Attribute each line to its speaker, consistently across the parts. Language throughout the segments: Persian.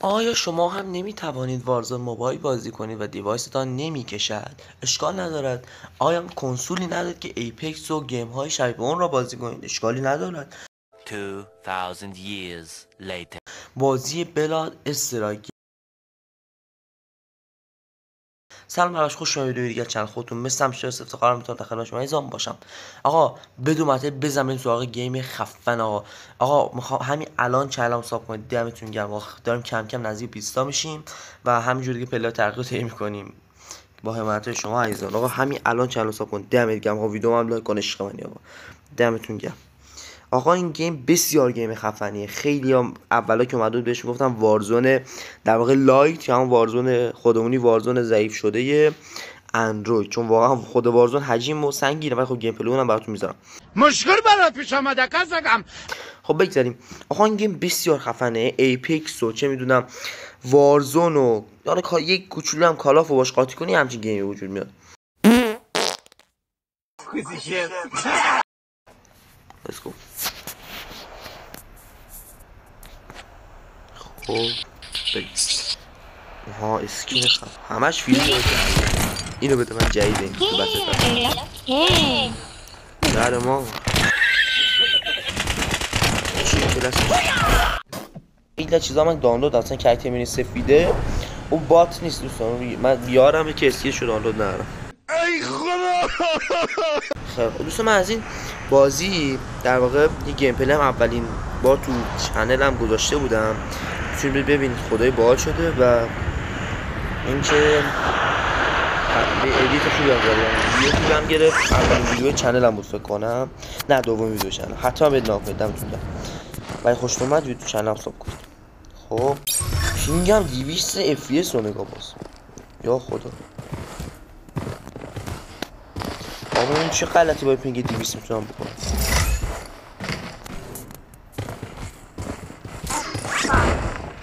Speaker 1: آیا شما هم نمی توانید وارزون موبایل بازی کنید و دیوایستان نمی کشد؟ اشکال ندارد. آیا کنسولی ندارد که ایپکس و گیم های شبیه اون را بازی کنید؟ اشکالی ندارد.
Speaker 2: 2000 years later.
Speaker 1: بازی بلاد استرایک. سلام بخش، خوش اومدید به دیگه چنل خودتون. مثل همیشه افتخارم میتونم در خدمت شما ایزان باشم. آقا بدون مطلب بزنیم سراغ گیم خفن. آقا میخوام همین الان چنلم ساب کنید. دمتون گرم. داریم کم کم نزدیک 20 تا میشیم و همینجوری که پله ترقی طی میکنیم با حمایت شما عزیزان. آقا همین الان چنل ساب کنید. دمتون گرم. آقا ویدیو هم لایک کن، عشق منی آقا. دمتون گرم. آقا این گیم بسیار گیم خفنیه. خیلی هم اولا که اومدود بهش گفتم وارزون در واقع لایت یا هم وارزون خودمونی، وارزون ضعیف شده اندروید، چون واقعا خود وارزون حجم و سنگینه ولی خب گیم پلی اونم براتون میذارم.
Speaker 3: مشکل برات پیش اومده قزقم.
Speaker 1: خب بگذاریم. آقا این گیم بسیار خفنه. ایپکس و چه میدونم وارزون و یعنی یک کوچولو هم کالافو باش قاطی کنی همچین گیمی وجود میاد. Let's go. خب ها اسکین همش فیلم اینو بده من جدید این تو بده ما این چیزا من دانلود اصلا کرکتر مینی سفیده و بات نیست دوستان. من بیارم که اسکیشو دانلود ندارم.
Speaker 3: ای خدا.
Speaker 1: خب دوستان من از این بازی در واقع یه گیم پلی هم اولین بار تو چنلم گذاشته بودم، میتونید ببینید خدای باحال شده و اینکه ادیت خوبی هم داره. یوتیوب هم گرفت. اولین ویدیو چنلم بود فکر کنم، نه دومین ویدیو چنل. حتی هم ادنا کنید دمتون گرم. ولی خوش اومد ویدیو چنل ساب کنید. خب پینگم 200 FPS رو نگاه باز. یا خدا آقا این چه غلطی با پینگ 200 میتونم بکنم؟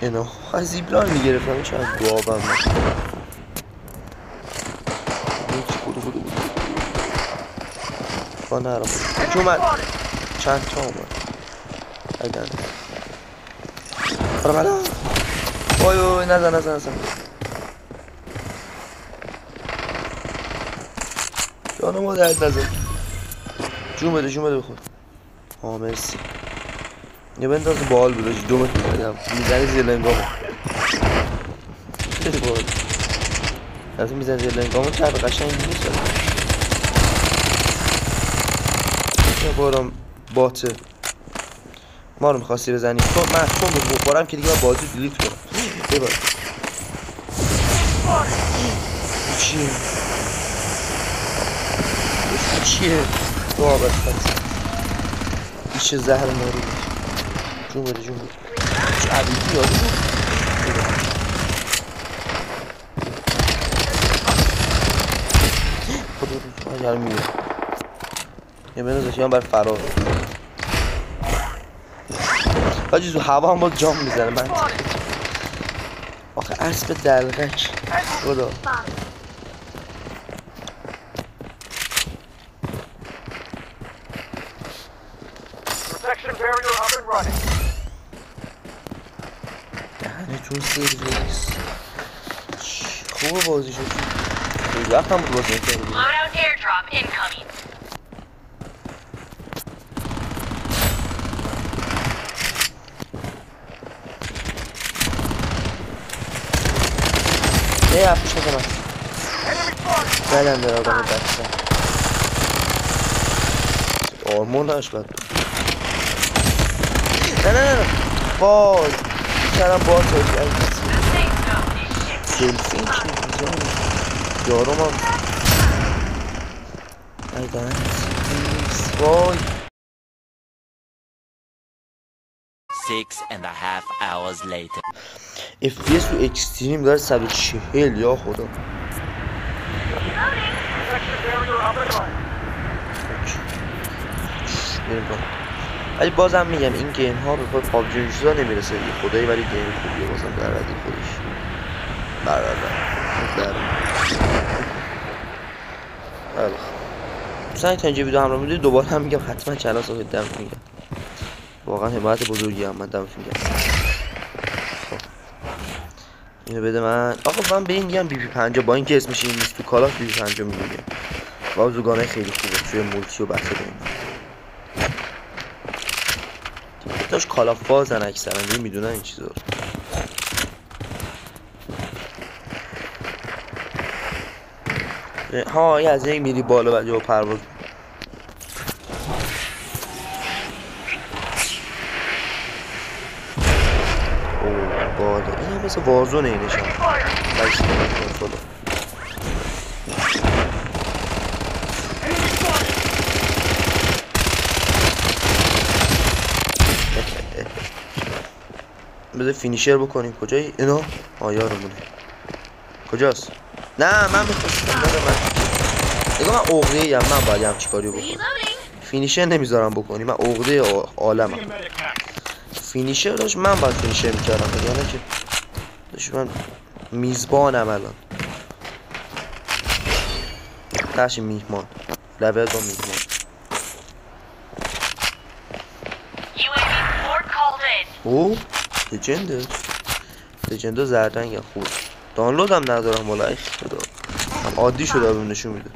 Speaker 1: اینا از زیبلار میگرفتم. این چند دوابم من با نرم که اومد چند تا اومد ایدن برا بلا. اوی نزن جانو ما درد نزن. جون بده بخور. مرسی. یه بنداز بال بودش دومت میدم میزنی زیر لنگامو. خیلی باحال. از میزنی زیر لنگامو چه قشنگی نیست. یه بارم باته ما رو میخواستی بزنی تو من چون بخورم که دیگه بازی دیلیت کنم. ببر چیه تو آبت خواست ایشه زهر ماری. جون بده چه عبیدی یادی بود. خدا رو اگر میره یه بنازشی هم بر فرار باجی تو هوا هم باز جام میزنه. من آخه اسب دلغک خدا. دهنتون سرویس. خوبه بازی شد. خیلی وقت هم بود بازی نکردیم. نه افش نکنم بدن داره آدم بستن آرمون هاش بد. نه وای کردم باز هایی دلفین چی میزن یارو ما ایدن وای
Speaker 2: 6.5 hours later.
Speaker 1: FPS تو اکستریم داره 140 یا خدا. ولی بازم میگم این گیم ها به خود پابجی چیزا نمیرسه دیگه خدایی، ولی گیم خوبیه بازم در حد خودش. برادر مثلا تا اینجا ویدیو همراه میدید دوباره هم میگم حتما چنل سابسکرایب دمتون گرم. واقعا حمایت بزرگی هم من دمتون گرم. اینو بده من. آقا من به این میگم بی پی 50 با اینکه اسمش این نیست تو کالاف بی پی 50 میگه. بازوگانه خیلی خوبه توی مولتی و بتل این. داش کالاف بازن اکثرا میدونن این چیزا رو. ها یه از این میری بالا بعد و پرواز. اوه بالا این مثل وارزونه اینشان بایش کنم خدا. بذار فینیشر بکنیم. کجایی اینا؟ یارمونه کجاست؟ نه من میخواستم نگاه من عقده ام. من باید همچی کاری بکنم. فینیشر نمیذارم بکنی. من عقده عالمم. فینیشر داشت من باید فینیشر میکردم یعنی که داشت من میزبانم الان. تاشی میهمان لول با میهمان. اوه لجنده زردنگ خوب. دانلود هم ندارم ولی خدا عادی شده بهم نشون میده.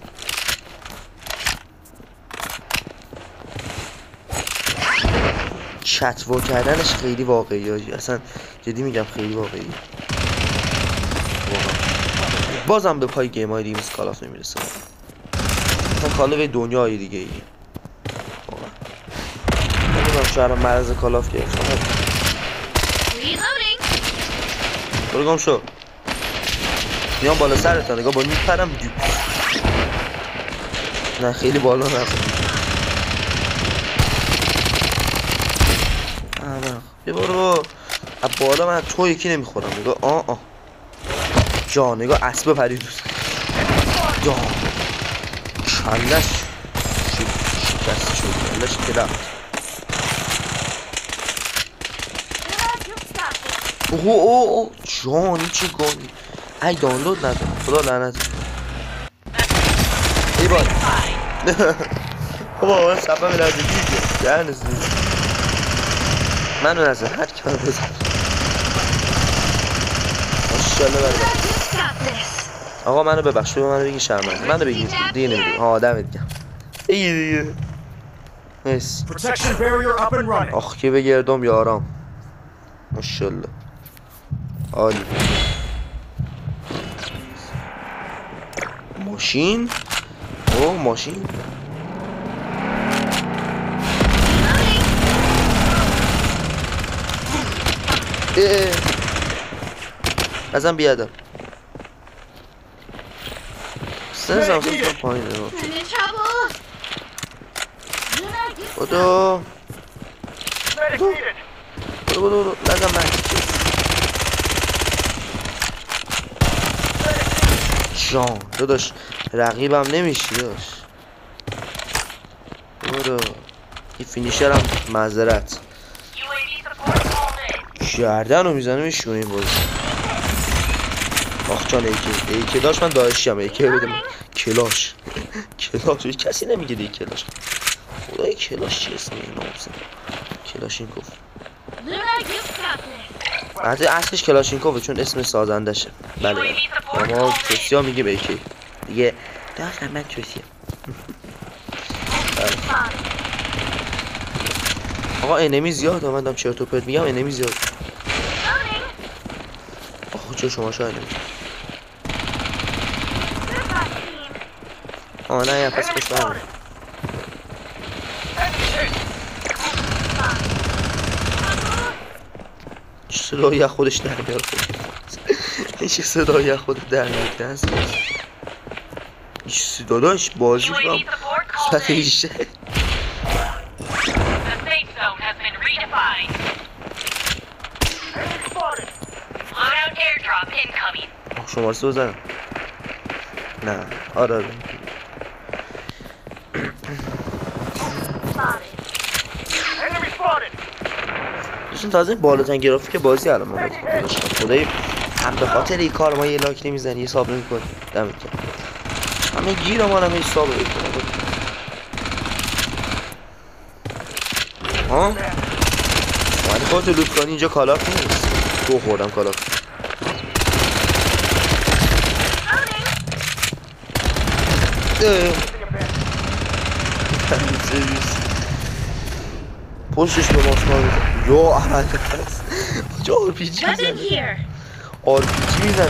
Speaker 1: چتوا کردنش خیلی واقعی اصلا جدی میگم خیلی واقعی. بازم به پای گیم های دیگه مثل کالاف نمیرسه. مثلا کالاف دنیای دیگه ای. نمیدونم شاید مرز کالاف گرفتم. برو گم شو. میام بالا سرتا نگاه با میپرم دیو. نه خیلی بالا نرفتم. بیا برو. از بالا من تو یکی نمیخورم. نگاه جا نگاه اسب پرید دوست. جا کلش شکست شد. کلش که رفت. اوه جانی چه گانی. ای دانلود ندارم خدا لعنت. ای بای بابا من صفحه ملازی دیگه دهن منو نزد هر کی منو بزن. ماشاءالله برده. آقا منو ببخش منو بگی شرمنده. منو بگی دیگه نمیدونم. دمت گرم. دیگه مرسی. آخ که بگردم یارم. ماشاءالله عالی. ماشین ماشین ازم بیادم سنزم پایین رو بودو لازم من جان داداش رقیبم نمیشی داداش. برو این فینیشر هم معذرت گردن رو میزنه میشونه این بازی. آخ جان ایکی داشت من داشتی هم ایکی بده من کلاش کسی نمیگه دی کلاش. خدای کلاش چی اسمی این ناموسه. کلاشینکوف حتی اصلش کلاشینکوفه چون اسم سازندشه. بله اما توسیا میگه به ایکی دیگه داشتم من توسیا. آقا انمی زیاد من دارم چرت و پرت میگم. انمی زیاد. آخه چه شما شاید انمی. نه یا پس پس برمونه. صدایی خودش در میاره خود. هیچ صدایی خود در میاره هست. هیچ صداداش بازی کنم صفت ایشه. شما رو بزنم. نه آره دوستان تازه بالاترین گرافیک بازی الان ما داشتم. خدایی هم به خاطر این کار ما یه لایک نمیزنی حساب نمی‌کنی. دمت گرم. همه گیر ما هم حساب نمی‌کنه. ولی خودت لوت کنی اینجا کالاف نیست. تو خوردم کالاف. پشتش به ماسکار میزن یا احمد هست کجا آرپیجی میزنه آرپیجی میزنه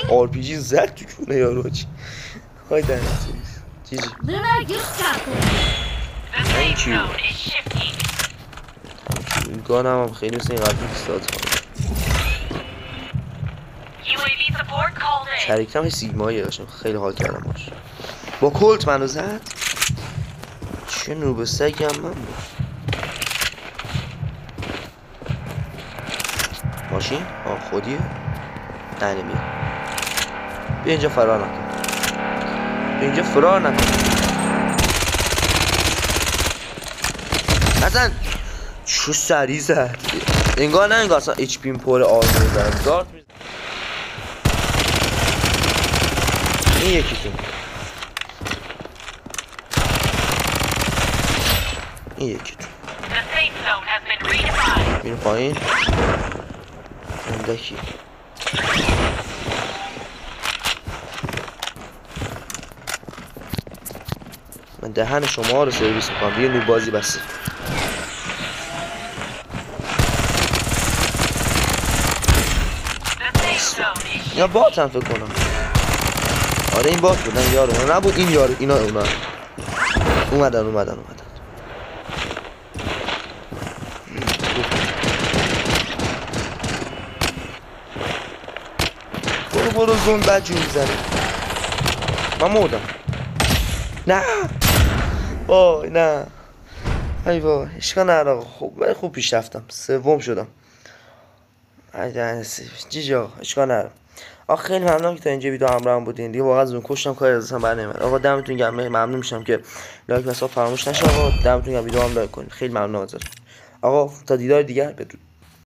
Speaker 1: آرپیجی زد تو کونه یارو چی های در سرویس چی Thank you. گانم هم خیلی مثل این قبلی استاد شریکتم های سیگمایی داشتم خیلی حال کردم باش با کلت منو زد چه نوب سگی هم من بود ماشین؟ آه خودیه؟ نه نمیه بیا اینجا فرار نکن بیا اینجا فرار نکن نزن چو سری زد انگار نه انگار اصلا اچ پیم پر آرمور دارم دارت میزن این یکیتون این یکیتون میره پایین اندکی من دهن شما رو سرویس میکنم بیا نو بازی بسته اینا بات هم فکر کنم آره این بات بودن یارو اونا نبود این یارو اینا اومدن برو زون بد جون میزنه من مردم نه وای نه ای وای اشکال نداره خوب پیش رفتم سوم شدم جیجی آقا اشکال نداره آقا خیلی ممنونم که تا اینجا ویدیو همراهم بودین دیگه واقعا زون کشتم کاری ازتون برنمیاد آقا دمتون گرم ممنون میشم که لایک و ساب فراموش نشه آقا دمتون گرم ویدیو هم لایک کنید خیلی ممنونم ازتون آقا تا دیدار دیگر بدرود